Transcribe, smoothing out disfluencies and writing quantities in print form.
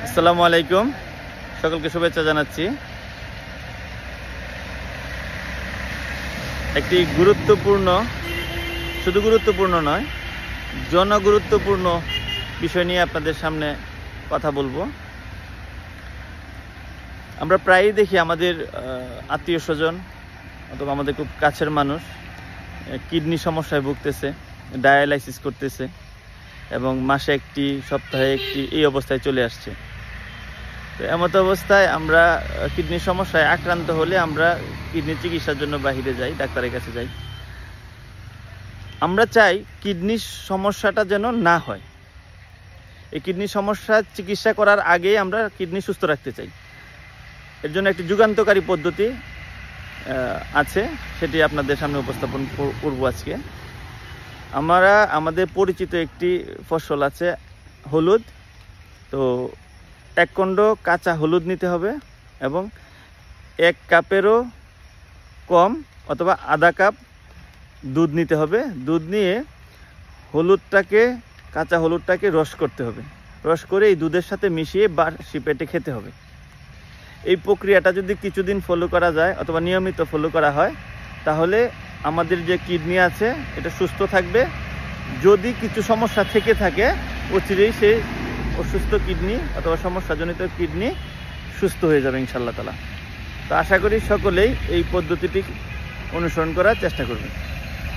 আসসালামু আলাইকুম, সকলকে শুভেচ্ছা জানাচ্ছি। একটি গুরুত্বপূর্ণ, শুধু গুরুত্বপূর্ণ নয়, জনগুরুত্বপূর্ণ বিষয় নিয়ে আপনাদের সামনে কথা বলবো। আমরা প্রায়ই দেখি আমাদের আত্মীয় স্বজন অথবা আমাদের খুব কাছের মানুষ কিডনি সমস্যায় ভুগতেছে, ডায়ালাইসিস করতেছে এবং মাসে একটি, সপ্তাহে একটি, এই অবস্থায় চলে আসছে। তো এমত অবস্থায় আমরা কিডনির সমস্যায় আক্রান্ত হলে আমরা কিডনি চিকিৎসার জন্য বাহিরে যাই, ডাক্তারের কাছে যাই। আমরা চাই কিডনির সমস্যাটা যেন না হয়। এই কিডনির সমস্যা চিকিৎসা করার আগেই আমরা কিডনি সুস্থ রাখতে চাই। এর জন্য একটি যুগান্তকারী পদ্ধতি আছে, সেটি আপনাদের সামনে উপস্থাপন করব আজকে। আমাদের পরিচিত একটি ফসল আছে হলুদ। তো 1 খণ্ড কাঁচা হলুদ নিতে হবে এবং 1 কাপেরও কম অথবা আধা কাপ দুধ নিতে হবে। দুধ নিয়ে কাঁচা হলুদটাকে রস করতে হবে। রস করে এই দুধের সাথে মিশিয়ে বাসি পেটে খেতে হবে। এই প্রক্রিয়াটা যদি কিছুদিন ফলো করা যায় অথবা নিয়মিত ফলো করা হয়, তাহলে আমাদের যে কিডনি আছে এটা সুস্থ থাকবে। যদি কিছু সমস্যা থেকে থাকে, অচিরেই সেই অসুস্থ কিডনি অথবা সমস্যাজনিত কিডনি সুস্থ হয়ে যাবে ইনশাআল্লাহ তাআলা। তো আশা করি সকলেই এই পদ্ধতিটি অনুসরণ করার চেষ্টা করবেন।